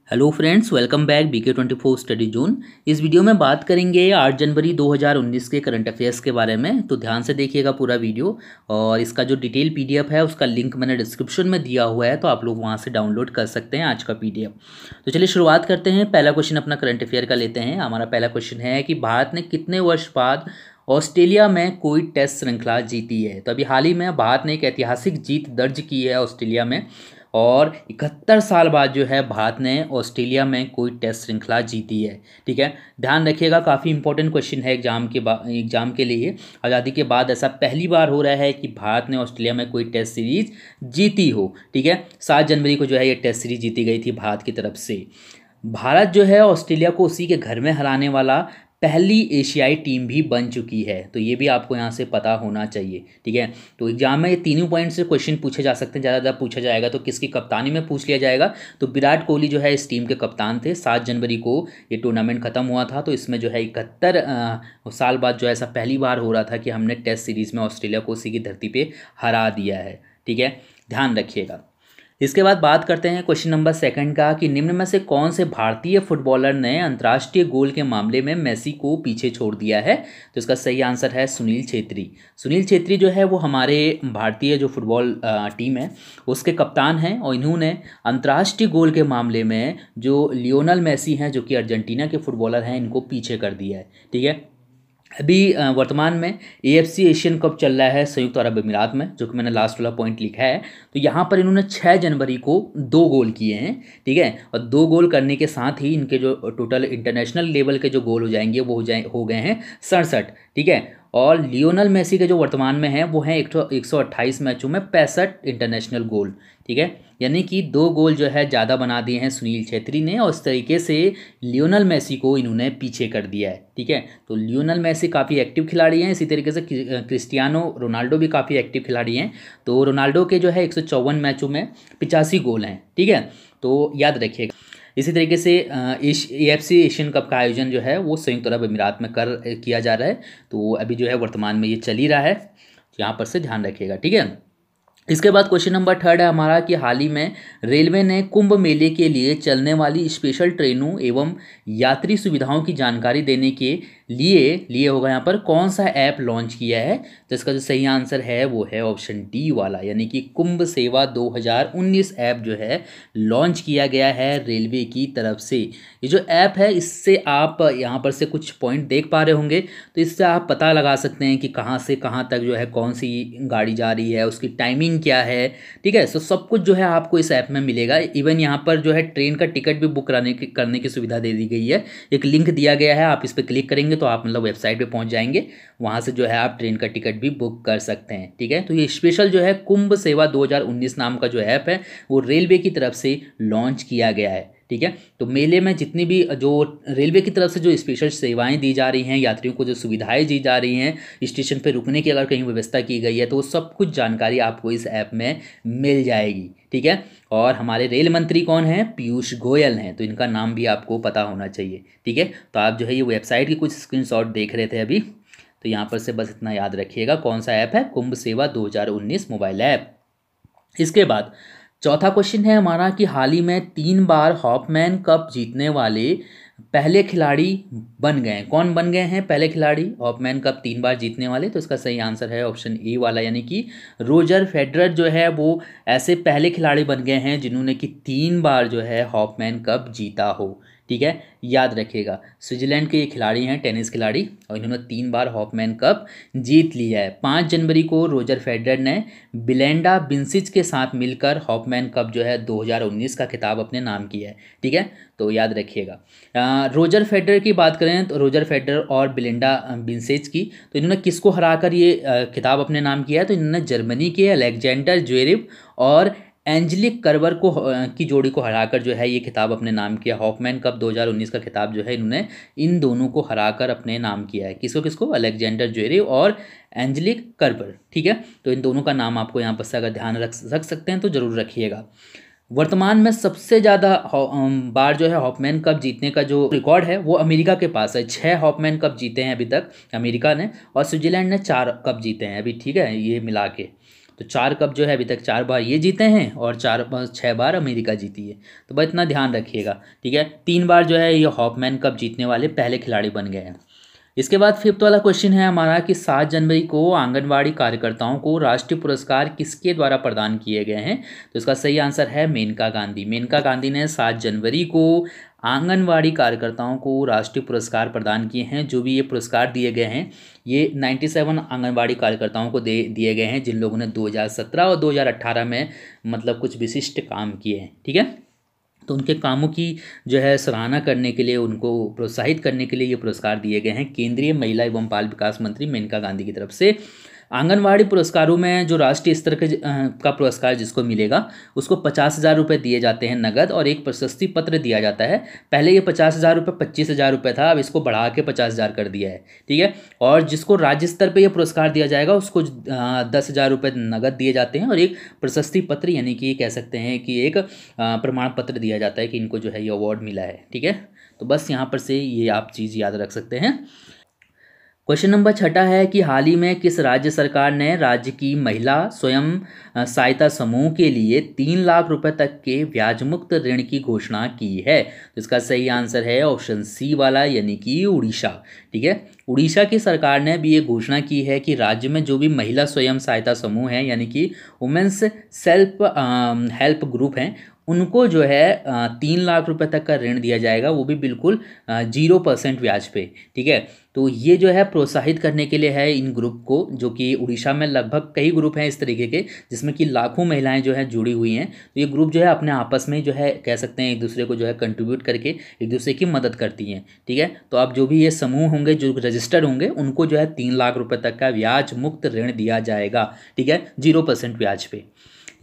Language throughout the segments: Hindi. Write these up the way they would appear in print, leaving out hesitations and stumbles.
Hello friends, welcome back BK24 study zone. इस वीडियो में बात करेंगे 8 जनवरी 2019 के करंट अफेयर्स के बारे में। तो ध्यान से देखिएगा पूरा वीडियो, और इसका जो डिटेल PDF है उसका लिंक मैंने डिस्क्रिप्शन में दिया हुआ है, तो आप लोग वहां से डाउनलोड कर सकते हैं आज का PDF। तो चलिए शुरुआत करते हैं। पहला क्वेश्चन अपना करंट अफेयर का लेते हैं। हमारा पहला क्वेश्चन है कि भारत ने कितने वर्ष बाद ऑस्ट्रेलिया में कोई टेस्ट श्रृंखला जीती है। तो अभी हाल ही में भारत ने एक ऐतिहासिक जीत दर्ज की है ऑस्ट्रेलिया में, और 71 साल बाद जो है भारत ने ऑस्ट्रेलिया में कोई टेस्ट श्रृंखला जीती है। ठीक है, ध्यान रखिएगा, काफ़ी इंपॉर्टेंट क्वेश्चन है एग्जाम के लिए। आज़ादी के बाद ऐसा पहली बार हो रहा है कि भारत ने ऑस्ट्रेलिया में कोई टेस्ट सीरीज जीती हो। ठीक है, 7 जनवरी को जो है ये टेस्ट सीरीज जीती गई थी भारत की तरफ से। भारत जो है ऑस्ट्रेलिया को उसी के घर में हराने वाला पहली एशियाई टीम भी बन चुकी है। तो ये भी आपको यहाँ से पता होना चाहिए। ठीक है, तो एग्जाम में ये तीनों पॉइंट से क्वेश्चन पूछे जा सकते हैं। ज़्यादा पूछा जाएगा तो किसकी कप्तानी में पूछ लिया जाएगा। तो विराट कोहली जो है इस टीम के कप्तान थे। 7 जनवरी को ये टूर्नामेंट खत्म हुआ था, तो इसमें जो है 71 साल बाद जो है ऐसा पहली बार हो रहा था कि हमने टेस्ट सीरीज़ में ऑस्ट्रेलिया को उसी की धरती पर हरा दिया है। ठीक है, ध्यान रखिएगा। इसके बाद बात करते हैं क्वेश्चन नंबर 2 का कि निम्न में से कौन से भारतीय फुटबॉलर ने अंतर्राष्ट्रीय गोल के मामले में मेसी को पीछे छोड़ दिया है। तो इसका सही आंसर है सुनील छेत्री। सुनील छेत्री जो है वो हमारे भारतीय जो फुटबॉल टीम है उसके कप्तान हैं, और इन्होंने अंतर्राष्ट्रीय गोल के मामले में जो लियोनल मेसी हैं, जो कि अर्जेंटीना के फुटबॉलर हैं, इनको पीछे कर दिया है। ठीक है, अभी वर्तमान में AFC एशियन कप चल रहा है संयुक्त अरब अमीरात में, जो कि मैंने लास्ट वाला पॉइंट लिखा है। तो यहाँ पर इन्होंने 6 जनवरी को 2 गोल किए हैं। ठीक है, और 2 गोल करने के साथ ही इनके जो टोटल इंटरनेशनल लेवल के जो गोल हो जाएंगे वो हो गए हैं 67। ठीक है, और लियोनल मेसी के जो वर्तमान में हैं वो हैं 128 मैचों में 65 इंटरनेशनल गोल। ठीक है, यानी कि 2 गोल जो है ज़्यादा बना दिए हैं सुनील छेत्री ने, और इस तरीके से लियोनल मेसी को इन्होंने पीछे कर दिया है। ठीक है, तो लियोनल मेसी काफ़ी एक्टिव खिलाड़ी हैं। इसी तरीके से क्रिस्टियानो रोनाल्डो भी काफ़ी एक्टिव खिलाड़ी हैं। तो रोनाल्डो के जो है 154 मैचों में 85 गोल हैं। ठीक है, तो याद रखिएगा। इसी तरीके से AFC एशियन कप का आयोजन जो है वो संयुक्त अरब अमीरात में किया जा रहा है। तो अभी जो है वर्तमान में ये चल ही रहा है, यहाँ पर से ध्यान रखिएगा। ठीक है, इसके बाद क्वेश्चन नंबर 3 है हमारा कि हाल ही में रेलवे ने कुंभ मेले के लिए चलने वाली स्पेशल ट्रेनों एवं यात्री सुविधाओं की जानकारी देने के लिए होगा यहाँ पर कौन सा ऐप लॉन्च किया है। तो इसका जो सही आंसर है वो है ऑप्शन D वाला, यानी कि कुंभ सेवा 2019 ऐप जो है लॉन्च किया गया है रेलवे की तरफ से। ये जो ऐप है इससे आप यहाँ पर से कुछ पॉइंट देख पा रहे होंगे, तो इससे आप पता लगा सकते हैं कि कहाँ से कहाँ तक जो है कौन सी गाड़ी जा रही है, उसकी टाइमिंग क्या है। ठीक है, सो सब कुछ जो है आपको इस ऐप में मिलेगा। इवन यहाँ पर जो है ट्रेन का टिकट भी बुक करने की सुविधा दे दी गई है। एक लिंक दिया गया है, आप इस पर क्लिक करेंगे तो आप मतलब वेबसाइट पे पहुंच जाएंगे, वहां से जो है आप ट्रेन का टिकट भी बुक कर सकते हैं। ठीक है, तो ये स्पेशल जो है कुंभ सेवा 2019 नाम का जो ऐप है वो रेलवे की तरफ से लॉन्च किया गया है। ठीक है, तो मेले में जितनी भी जो रेलवे की तरफ से जो स्पेशल सेवाएं दी जा रही हैं, यात्रियों को जो सुविधाएं दी जा रही हैं, स्टेशन पर रुकने की अगर कहीं व्यवस्था की गई है, तो वो सब कुछ जानकारी आपको इस ऐप में मिल जाएगी। ठीक है, और हमारे रेल मंत्री कौन हैं? पीयूष गोयल हैं, तो इनका नाम भी आपको पता होना चाहिए। ठीक है, तो आप जो है ये वेबसाइट की कुछ स्क्रीनशॉट देख रहे थे अभी, तो यहाँ पर से बस इतना याद रखिएगा कौन सा ऐप है, कुंभ सेवा 2019 मोबाइल ऐप। इसके बाद चौथा क्वेश्चन है हमारा कि हाल ही में 3 बार हॉपमैन कप जीतने वाले पहले खिलाड़ी बन गए। कौन बन गए हैं पहले खिलाड़ी हॉपमैन कप 3 बार जीतने वाले? तो इसका सही आंसर है ऑप्शन A वाला, यानी कि रोजर फेडरर जो है वो ऐसे पहले खिलाड़ी बन गए हैं जिन्होंने कि 3 बार जो है हॉपमैन कप जीता हो। ठीक है, याद रखिएगा। स्विट्जरलैंड के ये खिलाड़ी हैं, टेनिस खिलाड़ी, और इन्होंने 3 बार हॉपमैन कप जीत लिया है। 5 जनवरी को रोजर फेडरर ने बिलेंडा बिंसिच के साथ मिलकर हॉपमैन कप जो है 2019 का खिताब अपने नाम किया है। ठीक है, तो याद रखिएगा। रोजर फेडरर की बात करें तो रोजर फेडरर और बिलेंडा बिंसिच की, तो इन्होंने किसको हराकर ये खिताब अपने नाम किया है? तो इन्होंने जर्मनी के अलेक्जेंडर ज्वेरेव और एंजेलिक कर्बर को की जोड़ी को हराकर जो है ये खिताब अपने नाम किया। हॉपमैन कप 2019 का खिताब जो है इन्होंने इन दोनों को हराकर अपने नाम किया है। किसको किसको? अलेक्जेंडर ज्वेरेव और एंजेलिक कर्बर। ठीक है, तो इन दोनों का नाम आपको यहाँ पर से अगर ध्यान रख सकते हैं तो जरूर रखिएगा। वर्तमान में सबसे ज़्यादा बार जो है हॉपमैन कप जीतने का जो रिकॉर्ड है वो अमेरिका के पास है। 6 हॉपमैन कप जीते हैं अभी तक अमेरिका ने, और स्विट्जरलैंड ने 4 कप जीते हैं अभी। ठीक है, ये मिला के। तो 4 कप जो है अभी तक 4 बार ये जीते हैं और 6 बार अमेरिका जीती है। तो बस इतना ध्यान रखिएगा, ठीक है। 3 बार जो है ये हॉफमैन कप जीतने वाले पहले खिलाड़ी बन गए हैं। इसके बाद 5th वाला क्वेश्चन है हमारा कि 7 जनवरी को आंगनवाड़ी कार्यकर्ताओं को राष्ट्रीय पुरस्कार किसके द्वारा प्रदान किए गए हैं? तो इसका सही आंसर है मेनका गांधी। मेनका गांधी ने 7 जनवरी को आंगनवाड़ी कार्यकर्ताओं को राष्ट्रीय पुरस्कार प्रदान किए हैं। जो भी ये पुरस्कार दिए गए हैं ये 97 आंगनवाड़ी कार्यकर्ताओं को दिए गए हैं जिन लोगों ने 2017 और 2018 में मतलब कुछ विशिष्ट काम किए हैं, ठीक है। तो उनके कामों की जो है सराहना करने के लिए, उनको प्रोत्साहित करने के लिए ये पुरस्कार दिए गए हैं केंद्रीय महिला एवं बाल विकास मंत्री मेनका गांधी की तरफ से। आंगनवाड़ी पुरस्कारों में जो राष्ट्रीय स्तर के का पुरस्कार जिसको मिलेगा उसको 50,000 रुपये दिए जाते हैं नगद और एक प्रशस्ति पत्र दिया जाता है। पहले ये 50,000 रुपये 25,000 रुपये था, अब इसको बढ़ा के 50,000 कर दिया है, ठीक है। और जिसको राज्य स्तर पे ये पुरस्कार दिया जाएगा उसको 10,000 रुपये नगद दिए जाते हैं और एक प्रशस्ति पत्र यानी कि कह सकते हैं कि एक प्रमाण पत्र दिया जाता है कि इनको जो है ये अवार्ड मिला है, ठीक है। तो बस यहाँ पर से ये आप चीज़ याद रख सकते हैं। क्वेश्चन नंबर 6 है कि हाल ही में किस राज्य सरकार ने राज्य की महिला स्वयं सहायता समूह के लिए 3 लाख रुपए तक के ब्याज मुक्त ऋण की घोषणा की है? तो इसका सही आंसर है ऑप्शन सी वाला यानी कि उड़ीसा, ठीक है। उड़ीसा की सरकार ने भी ये घोषणा की है कि राज्य में जो भी महिला स्वयं सहायता समूह हैं यानी कि वुमेन्स सेल्फ हेल्प ग्रुप हैं उनको जो है 3 लाख रुपए तक का ऋण दिया जाएगा, वो भी बिल्कुल 0% ब्याज पे, ठीक है। तो ये जो है प्रोत्साहित करने के लिए है इन ग्रुप को, जो कि उड़ीसा में लगभग कई ग्रुप हैं इस तरीके के जिसमें कि लाखों महिलाएं जो है जुड़ी हुई हैं। तो ये ग्रुप जो है अपने आपस में जो है कह सकते हैं एक दूसरे को जो है कंट्रीब्यूट करके एक दूसरे की मदद करती हैं, ठीक है। तो अब जो भी ये समूह होंगे जो रजिस्टर्ड होंगे उनको जो है 3 लाख रुपये तक का ब्याज मुक्त ऋण दिया जाएगा, ठीक है, 0% ब्याज पे।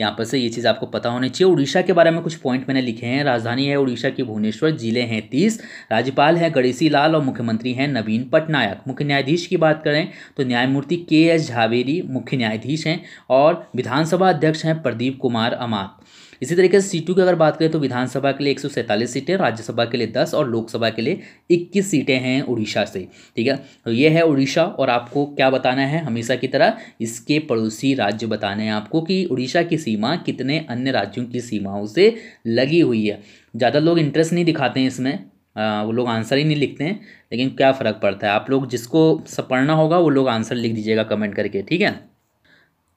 यहाँ पर से ये चीज़ आपको पता होनी चाहिए। उड़ीसा के बारे में कुछ पॉइंट मैंने लिखे हैं। राजधानी है उड़ीसा की भुवनेश्वर, जिले हैं 30, राज्यपाल है गणेशी लाल और मुख्यमंत्री हैं नवीन पटनायक। मुख्य न्यायाधीश की बात करें तो न्यायमूर्ति KS झावेरी मुख्य न्यायाधीश हैं और विधानसभा अध्यक्ष हैं प्रदीप कुमार अमात। इसी तरीके से सीटों की अगर बात करें तो विधानसभा के लिए 147 सीटें, राज्यसभा के लिए 10 और लोकसभा के लिए 21 सीटें हैं उड़ीसा से, ठीक है। तो ये है उड़ीसा और आपको क्या बताना है हमेशा की तरह इसके पड़ोसी राज्य बताने हैं आपको कि उड़ीसा की सीमा कितने अन्य राज्यों की सीमाओं से लगी हुई है। ज़्यादा लोग इंटरेस्ट नहीं दिखाते हैं इसमें, वो लोग आंसर ही नहीं लिखते हैं, लेकिन क्या फ़र्क पड़ता है। आप लोग जिसको पढ़ना होगा वो लोग आंसर लिख दीजिएगा कमेंट करके, ठीक है।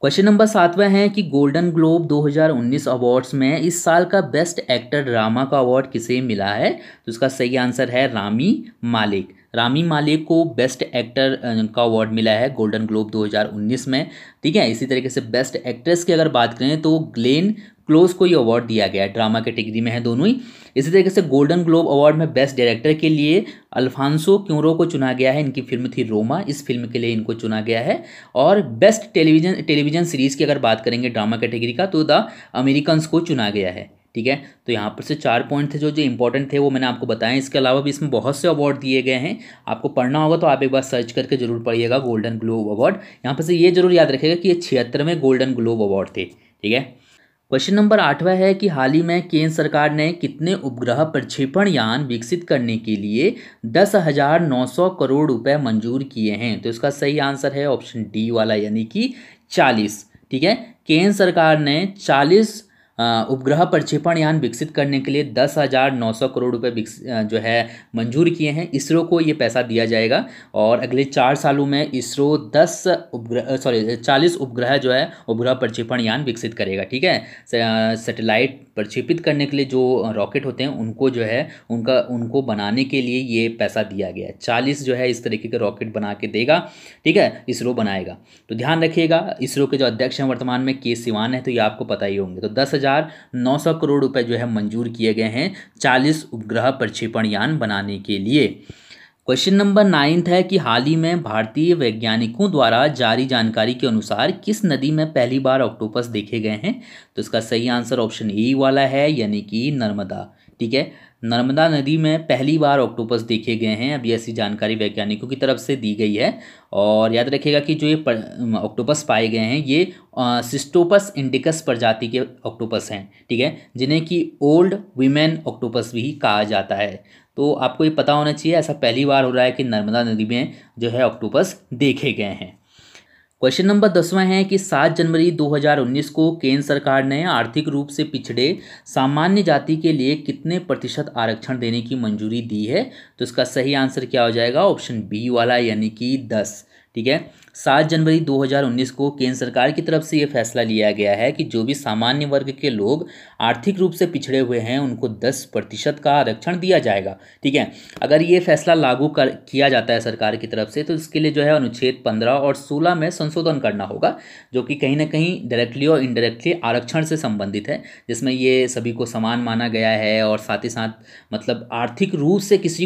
क्वेश्चन नंबर 7वां है कि गोल्डन ग्लोब 2019 अवार्ड्स में इस साल का बेस्ट एक्टर ड्रामा का अवार्ड किसे मिला है? तो इसका सही आंसर है रामी मालिक। रामी मालिक को बेस्ट एक्टर का अवार्ड मिला है गोल्डन ग्लोब 2019 में, ठीक है। इसी तरीके से बेस्ट एक्ट्रेस की अगर बात करें तो ग्लेन क्लोज को ये अवार्ड दिया गया है, ड्रामा कैटेगरी में है दोनों ही। इसी तरीके से गोल्डन ग्लोब अवार्ड में बेस्ट डायरेक्टर के लिए अल्फांसो क्यूरो को चुना गया है, इनकी फिल्म थी रोमा, इस फिल्म के लिए इनको चुना गया है। और बेस्ट टेलीविजन सीरीज़ की अगर बात करेंगे ड्रामा कैटेगरी का तो द अमेरिकन्स को चुना गया है, ठीक है। तो यहाँ पर से 4 पॉइंट थे जो इंपॉर्टेंट थे वो मैंने आपको बताया। इसके अलावा भी इसमें बहुत से अवार्ड दिए गए हैं, आपको पढ़ना होगा तो आप एक बार सर्च करके जरूर पढ़िएगा गोल्डन ग्लोब अवार्ड। यहाँ पर से ये जरूर याद रखिएगा कि ये 76वें गोल्डन ग्लोब अवार्ड थे, ठीक है। क्वेश्चन नंबर 8वां है कि हाल ही में केंद्र सरकार ने कितने उपग्रह प्रक्षेपण यान विकसित करने के लिए 10,900 करोड़ रुपए मंजूर किए हैं? तो इसका सही आंसर है ऑप्शन डी वाला यानी कि 40, ठीक है। केंद्र सरकार ने 40 उपग्रह प्रक्षेपण यान विकसित करने के लिए 10,900 करोड़ रुपए जो है मंजूर किए हैं। इसरो को ये पैसा दिया जाएगा और अगले 4 सालों में इसरो 40 उपग्रह जो है उपग्रह प्रक्षेपण यान विकसित करेगा, ठीक है। सैटेलाइट प्रक्षेपित करने के लिए जो रॉकेट होते हैं उनको जो है उनको बनाने के लिए ये पैसा दिया गया है। 40 जो है इस तरीके के रॉकेट बना के देगा, ठीक है, इसरो बनाएगा। तो ध्यान रखिएगा इसरो के जो अध्यक्ष हैं वर्तमान में के सिवान है, तो ये आपको पता ही होंगे। तो 10,900 करोड़ रुपए जो है मंजूर किए गए हैं 40 उपग्रह प्रक्षेपण यान बनाने के लिए। क्वेश्चन नंबर 9 है कि हाल ही में भारतीय वैज्ञानिकों द्वारा जारी जानकारी के अनुसार किस नदी में पहली बार ऑक्टोपस देखे गए हैं? तो इसका सही आंसर ऑप्शन ए वाला है यानी कि नर्मदा, ठीक है। नर्मदा नदी में पहली बार ऑक्टोपस देखे गए हैं, अभी ऐसी जानकारी वैज्ञानिकों की तरफ से दी गई है। और याद रखिएगा कि जो ये ऑक्टोपस पाए गए हैं ये सिस्टोपस इंडिकस प्रजाति के ऑक्टोपस हैं, ठीक है, जिन्हें कि ओल्ड वीमेन ऑक्टोपस भी कहा जाता है। तो आपको ये पता होना चाहिए ऐसा पहली बार हो रहा है कि नर्मदा नदी में जो है ऑक्टोपस देखे गए हैं। क्वेश्चन नंबर 10वां है कि 7 जनवरी 2019 को केंद्र सरकार ने आर्थिक रूप से पिछड़े सामान्य जाति के लिए कितने प्रतिशत आरक्षण देने की मंजूरी दी है। तो इसका सही आंसर क्या हो जाएगा, ऑप्शन बी वाला यानी कि 10। ठीक है, 7 जनवरी 2019 को केंद्र सरकार की तरफ से ये फैसला लिया गया है कि जो भी सामान्य वर्ग के लोग आर्थिक रूप से पिछड़े हुए हैं उनको 10% का आरक्षण दिया जाएगा। ठीक है, अगर ये फैसला लागू किया जाता है सरकार की तरफ से तो इसके लिए जो है अनुच्छेद 15 और 16 में संशोधन करना होगा, जो कि कहीं ना कहीं डायरेक्टली और इनडायरेक्टली आरक्षण से संबंधित है, जिसमें ये सभी को समान माना गया है और साथ ही साथ मतलब आर्थिक रूप से किसी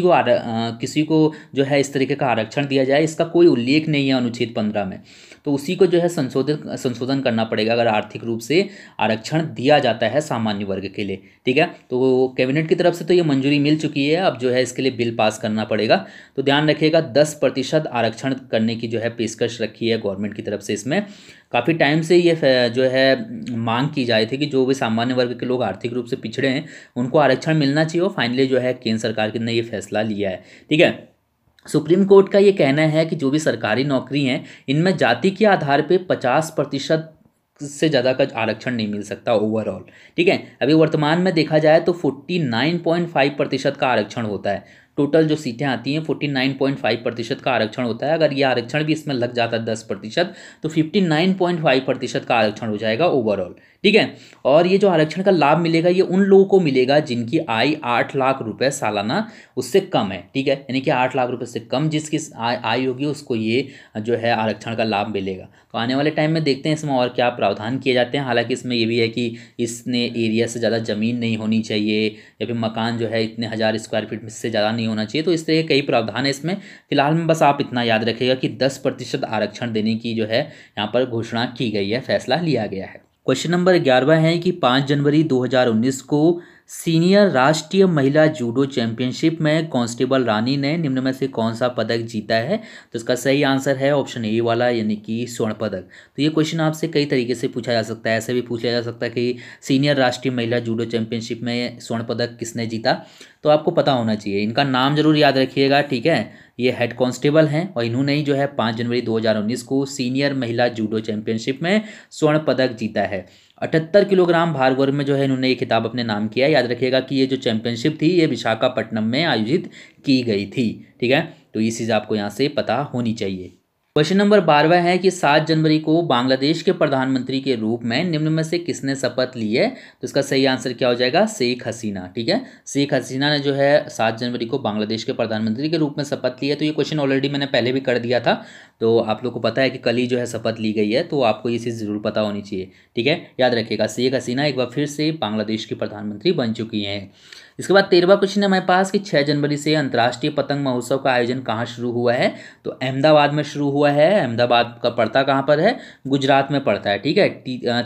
को जो है इस तरीके का आरक्षण दिया जाए इसका कोई उल्लेख नहीं है अनुच्छेद 15 में। तो उसी को जो है संशोधन करना पड़ेगा अगर आर्थिक रूप से आरक्षण दिया जाता है सामान्य वर्ग के लिए। ठीक है, तो कैबिनेट की तरफ से तो ये मंजूरी मिल चुकी है, अब जो है इसके लिए बिल पास करना पड़ेगा। तो ध्यान रखिएगा 10% आरक्षण करने की जो है पेशकश रखी है गवर्नमेंट की तरफ से। इसमें काफ़ी टाइम से ये जो है मांग की जाए थी कि जो भी सामान्य वर्ग के लोग आर्थिक रूप से पिछड़े हैं उनको आरक्षण मिलना चाहिए, और फाइनली जो है केंद्र सरकार ने ये फैसला लिया है। ठीक है, सुप्रीम कोर्ट का ये कहना है कि जो भी सरकारी नौकरी हैं इनमें जाति के आधार पे 50% से ज़्यादा का आरक्षण नहीं मिल सकता ओवरऑल। ठीक है, अभी वर्तमान में देखा जाए तो 49.5% का आरक्षण होता है। टोटल जो सीटें आती हैं 49.5% का आरक्षण होता है। अगर ये आरक्षण भी इसमें लग जाता है 10% तो 59.5% का आरक्षण हो जाएगा ओवरऑल। ठीक है, और ये जो आरक्षण का लाभ मिलेगा ये उन लोगों को मिलेगा जिनकी आय 8 लाख रुपए सालाना उससे कम है। ठीक है, यानी कि 8 लाख रुपए से कम जिसकी आय होगी उसको ये जो है आरक्षण का लाभ मिलेगा। तो आने वाले टाइम में देखते हैं इसमें और क्या प्रावधान किए जाते हैं। हालांकि इसमें ये भी है कि इसने एरिया से ज़्यादा ज़मीन नहीं होनी चाहिए, या फिर मकान जो है इतने 1000 स्क्वायर फीट से ज़्यादा नहीं होना चाहिए। तो इस तरह के कई प्रावधान है इसमें। फिलहाल में बस आप इतना याद रखिएगा कि 10% आरक्षण देने की जो है यहाँ पर घोषणा की गई है, फैसला लिया गया है। क्वेश्चन नंबर 11 है कि 5 जनवरी 2019 को सीनियर राष्ट्रीय महिला जूडो चैंपियनशिप में कांस्टेबल रानी ने निम्न में से कौन सा पदक जीता है। तो इसका सही आंसर है ऑप्शन ए वाला यानी कि स्वर्ण पदक। तो ये क्वेश्चन आपसे कई तरीके से पूछा जा सकता है। ऐसे भी पूछा जा सकता है कि सीनियर राष्ट्रीय महिला जूडो चैंपियनशिप में स्वर्ण पदक किसने जीता। तो आपको पता होना चाहिए, इनका नाम जरूर याद रखिएगा। ठीक है, ये हेड कांस्टेबल हैं और इन्होंने ही जो है 5 जनवरी 2019 को सीनियर महिला जूडो चैंपियनशिप में स्वर्ण पदक जीता है। 78 किलोग्राम भार वर्ग में जो है इन्होंने ये खिताब अपने नाम किया। याद रखिएगा कि ये जो चैंपियनशिप थी ये विशाखापट्टनम में आयोजित की गई थी। ठीक है, तो ये चीज़ आपको यहाँ से पता होनी चाहिए। क्वेश्चन नंबर 12 है कि 7 जनवरी को बांग्लादेश के प्रधानमंत्री के रूप में निम्न में से किसने शपथ ली है। तो इसका सही आंसर क्या हो जाएगा, शेख हसीना। ठीक है, शेख हसीना ने जो है 7 जनवरी को बांग्लादेश के प्रधानमंत्री के रूप में शपथ ली है। तो ये क्वेश्चन ऑलरेडी मैंने पहले भी कर दिया था, तो आप लोग को पता है कि कल ही जो है शपथ ली गई है, तो आपको ये चीज़ जरूर पता होनी चाहिए। ठीक है, याद रखिएगा शेख हसीना एक बार फिर से बांग्लादेश की प्रधानमंत्री बन चुकी हैं। इसके बाद 13वां क्वेश्चन है हमारे पास कि 6 जनवरी से अंतर्राष्ट्रीय पतंग महोत्सव का आयोजन कहाँ शुरू हुआ है। तो अहमदाबाद में शुरू हुआ है। अहमदाबाद का पड़ता कहाँ पर है, गुजरात में पड़ता है। ठीक है,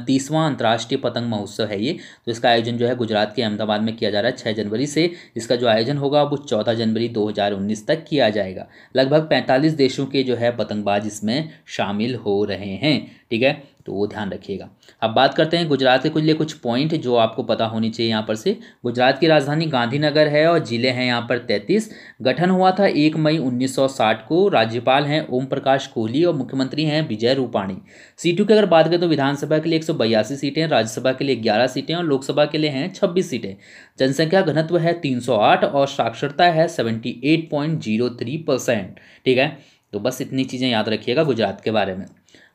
30वां अंतर्राष्ट्रीय पतंग महोत्सव है ये। तो इसका आयोजन जो है गुजरात के अहमदाबाद में किया जा रहा है 6 जनवरी से। इसका जो आयोजन होगा वो 14 जनवरी 2019 तक किया जाएगा। लगभग 45 देशों के जो है पतंगबाज इसमें शामिल हो रहे हैं। ठीक है, तो वो ध्यान रखिएगा। अब बात करते हैं गुजरात के कुछ पॉइंट जो आपको पता होनी चाहिए। यहाँ पर से गुजरात की राजधानी गांधीनगर है और जिले हैं यहाँ पर 33। गठन हुआ था 1 मई 1960 को। राज्यपाल हैं ओम प्रकाश कोहली और मुख्यमंत्री हैं विजय रूपाणी। सीटों की अगर बात करें तो विधानसभा के लिए 182 सीटें, राज्यसभा के लिए 11 सीटें और लोकसभा के लिए हैं 26 सीटें। जनसंख्या घनत्व है 308 और साक्षरता है 78.03%। ठीक है, तो बस इतनी चीज़ें याद रखिएगा गुजरात के बारे में।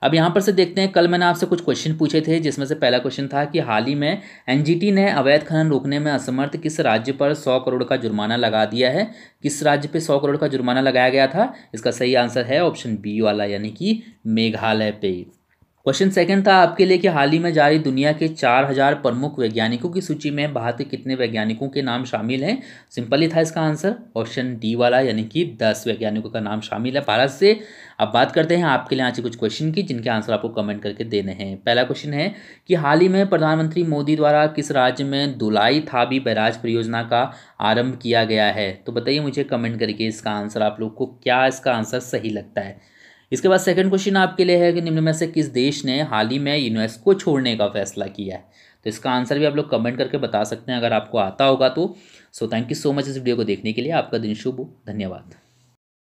अब यहाँ पर से देखते हैं, कल मैंने आपसे कुछ क्वेश्चन पूछे थे जिसमें से पहला क्वेश्चन था कि हाल ही में एनजीटी ने अवैध खनन रोकने में असमर्थ किस राज्य पर 100 करोड़ का जुर्माना लगा दिया है। किस राज्य पे 100 करोड़ का जुर्माना लगाया गया था। इसका सही आंसर है ऑप्शन बी वाला यानी कि मेघालय पे। क्वेश्चन सेकंड था आपके लिए कि हाल ही में जारी दुनिया के 4000 प्रमुख वैज्ञानिकों की सूची में भारत के कितने वैज्ञानिकों के नाम शामिल हैं। सिंपल ही था इसका आंसर ऑप्शन डी वाला यानी कि 10 वैज्ञानिकों का नाम शामिल है भारत से। अब बात करते हैं आपके लिए आज कुछ क्वेश्चन की जिनके आंसर आपको कमेंट करके देने हैं। पहला क्वेश्चन है कि हाल ही में प्रधानमंत्री मोदी द्वारा किस राज्य में दुलाई थाबी बैराज परियोजना का आरंभ किया गया है। तो बताइए मुझे कमेंट करके इसका आंसर आप लोग को क्या इसका आंसर सही लगता है। इसके बाद सेकंड क्वेश्चन आपके लिए है कि निम्न में से किस देश ने हाल ही में यूनेस्को छोड़ने का फैसला किया है। तो इसका आंसर भी आप लोग कमेंट करके बता सकते हैं अगर आपको आता होगा तो। So thank you so much इस वीडियो को देखने के लिए। आपका दिन शुभ हो। धन्यवाद।